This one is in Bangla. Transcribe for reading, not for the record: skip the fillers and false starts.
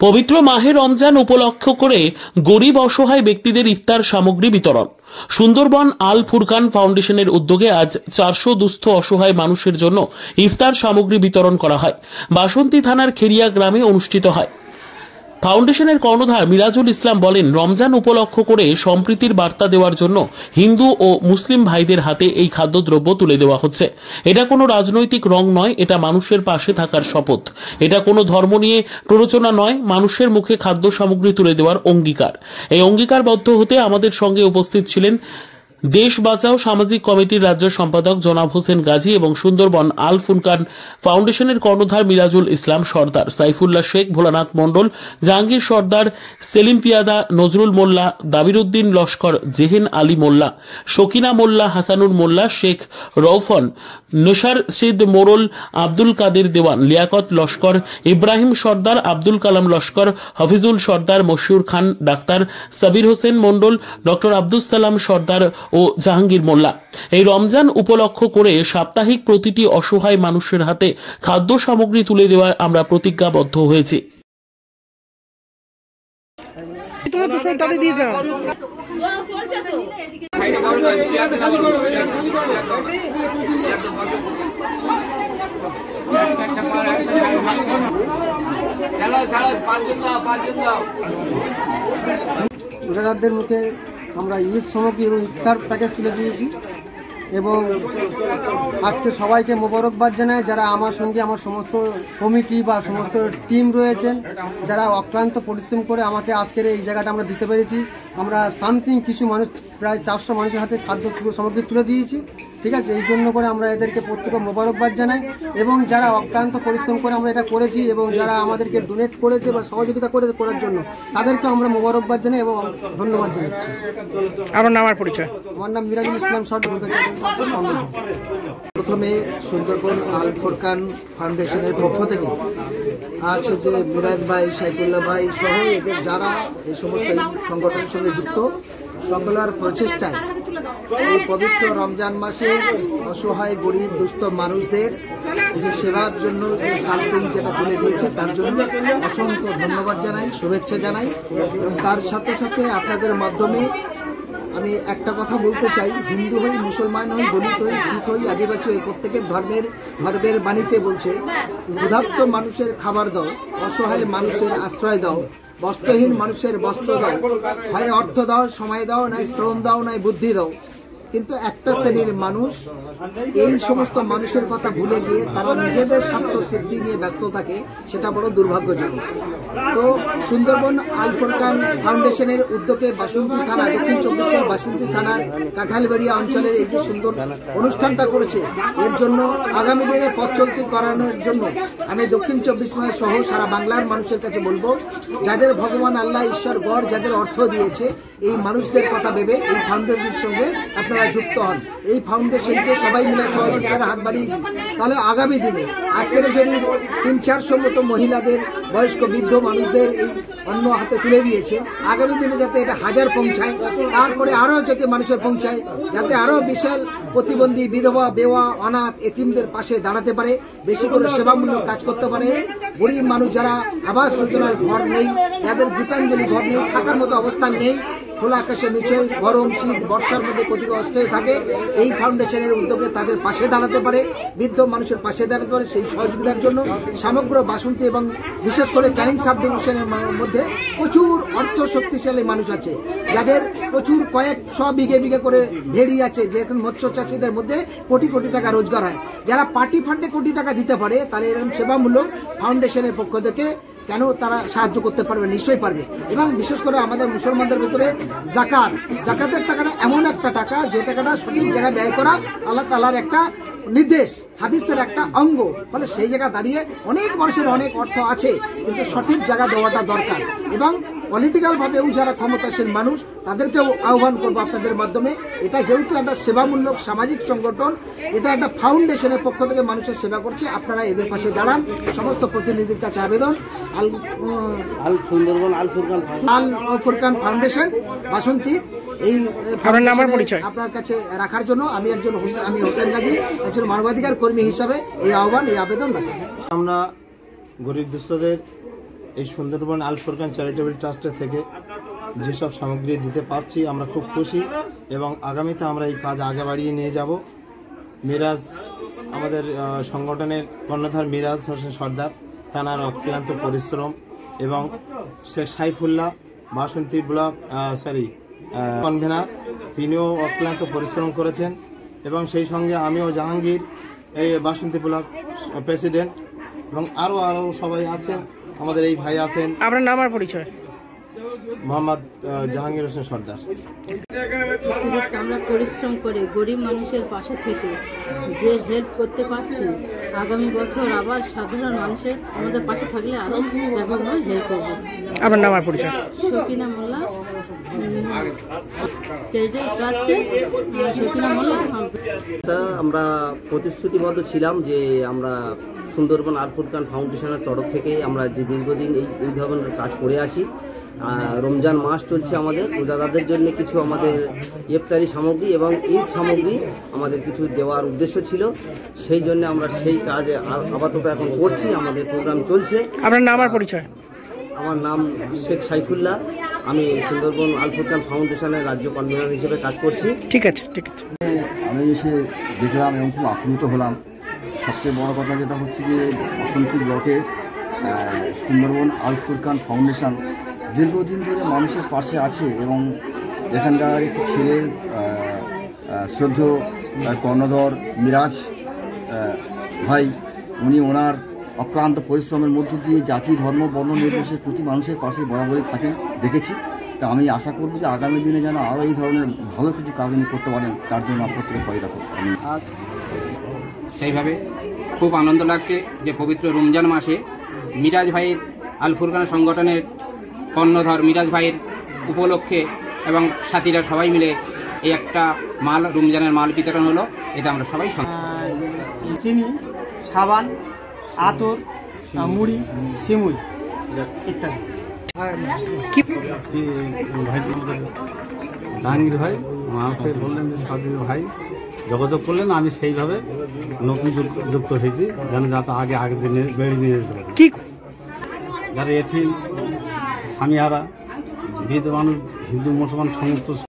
পবিত্র মাহে রমজান উপলক্ষ করে গরিব অসহায় ব্যক্তিদের ইফতার সামগ্রী বিতরণ। সুন্দরবন আল ফুরকান ফাউন্ডেশনের উদ্যোগে আজ 400 দুস্থ অসহায় মানুষের জন্য ইফতার সামগ্রী বিতরণ করা হয়। বাসন্তী থানার খেরিয়া গ্রামে অনুষ্ঠিত হয়। ফাউন্ডেশনের কর্ণধার মিরাজুল ইসলাম বলেন, রমজান উপলক্ষ করে সম্প্রীতির বার্তা দেওয়ার জন্য হিন্দু ও মুসলিম ভাইদের হাতে এই খাদ্যদ্রব্য তুলে দেওয়া হচ্ছে। এটা কোনো রাজনৈতিক রং নয়, এটা মানুষের পাশে থাকার শপথ। এটা কোনো ধর্ম নিয়ে প্ররোচনা নয়, মানুষের মুখে খাদ্য সামগ্রী তুলে দেওয়ার অঙ্গীকার। এই অঙ্গীকারবদ্ধ হতে আমাদের সঙ্গে উপস্থিত ছিলেন দেশ বাঁচাও সামাজিক কমিটির রাজ্য সম্পাদক জনাব হোসেন গাজী এবং সুন্দরবন আল ফুরকান ফাউন্ডেশনের কর্ণধার মিরাজুল ইসলাম সর্দার, সাইফুল্লাহ শেখ, ভোলানাথ মণ্ডল, জাহাঙ্গীর সর্দার, সেলিম পিয়াদা, নজরুল মোল্লা, দাবিরুদ্দিন লস্কর, জেহেন আলী মোল্লা, শকিনা মোল্লা, হাসানুর মোল্লা, শেখ রৌফন, নসার সিদ মোরল, আব্দুল কাদের দেওয়ান, লিয়াকত লস্কর, ইব্রাহিম সর্দার, আব্দুল কালাম লস্কর, হাফিজুল সর্দার, মশিউর খান, ডাক্তার সাবির হোসেন মণ্ডল, ডক্টর আব্দুল সালাম সর্দার ও জাহাঙ্গীর মোল্লা। এই রমজান উপলক্ষ করে সাপ্তাহিক প্রতিটি অসহায় মানুষের হাতে খাদ্য সামগ্রী তুলে দেওয়ার আমরা প্রতিজ্ঞাবদ্ধ হয়েছি। রোজাদারদের মুখে আমরা ঈদ সামগ্রী এবং ইফতার প্যাকেজ তুলে দিয়েছি এবং আজকে সবাইকে মোবারকবাদ জানাই, যারা আমার সঙ্গে আমার সমস্ত কমিটি বা সমস্ত টিম রয়েছেন, যারা অক্লান্ত পরিশ্রম করে আমাকে আজকের এই জায়গাটা আমরা দিতে পেরেছি। আমরা সামথিং কিছু মানুষ, প্রায় 400 মানুষের হাতে খাদ্য সামগ্রী তুলে দিয়েছি। ঠিক আছে, এই জন্য করে আমরা এদেরকে প্রত্যেকে মোবারকবাদ জানাই এবং যারা অক্লান্ত পরিশ্রম করে আমরা এটা করেছি এবং যারা আমাদেরকে ডোনেট করেছে বা সহযোগিতা করার জন্য তাদেরকে আমরা মোবারকবাদ জানাই এবং ধন্যবাদ জানাচ্ছি। আমার নাম আর পরিচয়? আমার নাম মিরাজুল ইসলাম সর্দার। প্রথমে সুন্দরবন আল ফুরকান ফাউন্ডেশনের পক্ষ থেকে আজ হচ্ছে মিরাজ ভাই, সাইফুল্লাহ ভাই সহ এদের যারা এই সমস্ত সংগঠনের সঙ্গে যুক্ত সকলের প্রচেষ্টায় এই পবিত্র রমজান মাসে অসহায় গরিব দুস্থ মানুষদের যে সেবার জন্য যে সামথিং যেটা তুলে দিয়েছে তার জন্য অসংখ্য ধন্যবাদ জানাই, শুভেচ্ছা জানাই এবং তার সাথে সাথে আপনাদের মাধ্যমে আমি একটা কথা বলতে চাই, হিন্দু হই, মুসলমান হই, দলিত হই, শিখ হই, আদিবাসী হই, প্রত্যেকের ধর্মের বাণীতে বলছে ক্ষুধার্ত মানুষের খাবার দাও, অসহায় মানুষের আশ্রয় দাও, বস্ত্রহীন মানুষের বস্ত্র দাও, হয় অর্থ দাও, সময় দাও, নাই শ্রম দাও, নাই বুদ্ধি দাও। কিন্তু একটা শ্রেণীর মানুষ এই সমস্ত মানুষের কথা ভুলে গিয়ে তারা নিজেদের স্বার্থ সিদ্ধি নিয়ে ব্যস্ত থাকে, সেটা বড় দুর্ভাগ্যজনক। তো সুন্দরবন আল ফুরকান ফাউন্ডেশনের উদ্যোগে বাসন্তী থানা, দক্ষিণ 24 পরগনা বাসন্তী থানার কাঁঠালবাড়িয়া অঞ্চলের এই যে সুন্দর অনুষ্ঠানটা করেছে, এর জন্য আগামী দিনে পথ চলতি করানোর জন্য আমি দক্ষিণ 24 পরগনা সহ সারা বাংলার মানুষের কাছে বলবো, যাদের ভগবান আল্লাহ ঈশ্বর গড় যাদের অর্থ দিয়েছে, এই মানুষদের কথা ভেবে এই ফাউন্ডেশনের সঙ্গে আপনারা যুক্ত হন। এই ফাউন্ডেশনকে সবাই মিলে সহযোগিতার হাত বাড়িয়ে দিন, তাহলে আগামী দিনে আজকের যদি 300-400 মতো মহিলাদের, বয়স্ক বৃদ্ধ মানুষদের এই অন্ন হাতে তুলে দিয়েছে, আগামী দিনে যাতে এটা 1000 পৌঁছায়, তারপরে আরও যাতে মানুষের পৌঁছায়, যাতে আরও বিশাল প্রতিবন্ধী, বিধবা, বেওয়া, অনাথ, এতিমদের পাশে দাঁড়াতে পারে, বেশি করে সেবামূলক কাজ করতে পারে। গরিব মানুষ যারা আবাস যোজনার ঘর নেই, যাদের গীতাঞ্জলি ঘর নেই, থাকার মতো অবস্থান নেই, খোলা আকাশের নিচে গরম শীত বর্ষার মধ্যে কত কষ্ট হয়ে থাকে, এই ফাউন্ডেশনের উদ্যোগে তাদের পাশে দাঁড়াতে পারে, বৃদ্ধ মানুষের পাশে দাঁড়াতে পারে। সেই সহযোগিতার জন্য সমগ্র বাসন্তী এবং বিশেষ করে ক্যানিং সাব ডিভিশনের মধ্যে প্রচুর অর্থ শক্তিশালী মানুষ আছে, যাদের প্রচুর কয়েকশো বিঘে করে ভেড়ি আছে, যে এখন মৎস্য চাষীদের মধ্যে কোটি কোটি টাকা রোজগার হয়। যারা পার্টি ফান্ডে কোটি টাকা দিতে পারে, তাহলে এরকম সেবামূলক ফাউন্ডেশনের পক্ষ থেকে কেন তারা সাহায্য করতে পারবে? নিশ্চয়ই পারবে। এবং বিশেষ করে আমাদের মুসলমানদের ভিতরে জাকাতের টাকাটা এমন একটা টাকা, যে টাকাটা সঠিক জায়গায় ব্যয় করা আল্লাহ তাআলার একটা নির্দেশ, হাদিসের একটা অঙ্গ। ফলে সেই জায়গা দাঁড়িয়ে অনেক মানুষের অনেক অর্থ আছে, কিন্তু সঠিক জায়গা দেওয়াটা দরকার। এবং পলিটিক্যাল ভাবেও যারা ক্ষমতাসীন মানুষ, তাদেরকেও আহ্বান করবো আপনাদের মাধ্যমে, এটা যেহেতু একটা সেবামূলক সামাজিক সংগঠন, এটা একটা ফাউন্ডেশনের পক্ষ থেকে মানুষের সেবা করছে, আপনারা এদের পাশে দাঁড়ান। সমস্ত প্রতিনিধির কাছে আবেদন, আল ফুরকান ফাউন্ডেশন বাসন্তী এই আপনার কাছে রাখার জন্য আমি হোসেন গাজী, একজন মানবাধিকার কর্মী হিসাবে এই আহ্বান, এই আবেদন রাখি। আমরা গরিব দুস্থদের এই সুন্দরবন আল ফুরকান চ্যারিটেবল ট্রাস্টের থেকে যেসব সামগ্রী দিতে পারছি আমরা খুব খুশি এবং আগামীতে আমরা এই কাজ আগে বাড়িয়ে নিয়ে যাব। মিরাজ আমাদের সংগঠনের কর্ণধার মিরাজ হোসেন সর্দার, তাঁর অক্লান্ত পরিশ্রম এবং শেখ সাইফুল্লাহ বাসন্তী ব্লক কনভেনার, তিনিও অক্লান্ত পরিশ্রম করেছেন এবং সেই সঙ্গে আমিও জাহাঙ্গীর এই বাসন্তী ব্লক প্রেসিডেন্ট এবং আরও সবাই আছেন। আমাদের এই ভাই আছেন। আপনার নাম আর পরিচয়? মোহাম্মদ জাহাঙ্গীর হোসেন সর্দার। আমরা পরিশ্রম করে গরিব মানুষের পাশে থেকে যে হেল্প করতে পারছি, আগামী বছর আবার সাধারণ মানুষের আমাদের পাশে থাকলে আরো ব্যাপকভাবে হেল্প করবো। আপনার নাম আর পরিচয়? শকিনা মোল্লা, চ্যারিটেবল ট্রাস্টে শকিনা মোল্লা। আমরা প্রতিশ্রুতিবদ্ধ ছিলাম যে আমরা সুন্দরবন আল ফুরকান ফাউন্ডেশনের তরফ থেকে আমরা যে দীর্ঘদিন এই ধরনের কাজ করে আসি। রমজান মাস চলছে আমাদের, রোজাদারদের জন্য কিছু আমাদের ইফতারি সামগ্রী এবং ঈদ সামগ্রী আমাদের কিছু দেওয়ার উদ্দেশ্য ছিল। সেই জন্য আমরা সেই কাজ আপাতত এখন করছি, আমাদের প্রোগ্রাম চলছে। আপনার নাম আর পরিচয়? আমার নাম শেখ সাইফুল্লাহ, আমি সুন্দরবন আল ফুরকান ফাউন্ডেশনের রাজ্য কনভেনার হিসেবে কাজ করছি। ঠিক আছে, ঠিক আছে। আমি এসে দেখলাম এবং খুব আপ্লুত হলাম। সবচেয়ে বড় কথা যেটা হচ্ছে যে বসন্তী ব্লকে সুন্দরবন আল ফুরকান ফাউন্ডেশন দীর্ঘদিন ধরে মানুষের পাশে আছে এবং এখানকার একটি ছেলে শ্রদ্ধেয় কর্ণধর মিরাজ ভাই, উনি ওনার অক্লান্ত পরিশ্রমের মধ্য দিয়ে জাতি ধর্ম বর্ণ নির্বিশেষে প্রতি মানুষের পাশে বরাবরই থাকেন দেখেছি। তা আমি আশা করব যে আগামী দিনে যেন আরও এই ধরনের ভালো কিছু কাজ উনি করতে পারেন, তার জন্য প্রত্যেকে সহায় রাখুন। সেইভাবে খুব আনন্দ লাগছে যে পবিত্র রমজান মাসে মিরাজ ভাইয়ের আল ফুরকান সংগঠনের কর্ণধর মিরাজ ভাইয়ের উপলক্ষে এবং সাথীরা সবাই মিলে এই একটা মাল রমজানের মাল বিতরণ হলো। এতে আমরা সবাই চিনি, সাবান, আতর, মুড়ি, শিমুই ইত্যাদি। জাহাঙ্গীর ভাই আমাকে বললেন যে সাদির ভাই যোগাযোগ করলেন, আমি সেইভাবে নতুন যুক্ত হয়েছি যেন যাতে আগে দিনে বেড়ে নিয়ে যেতে পারি। কি যারা এথিন স্বামীহারা বিধবা মানুষ, হিন্দু মুসলমান সমস্ত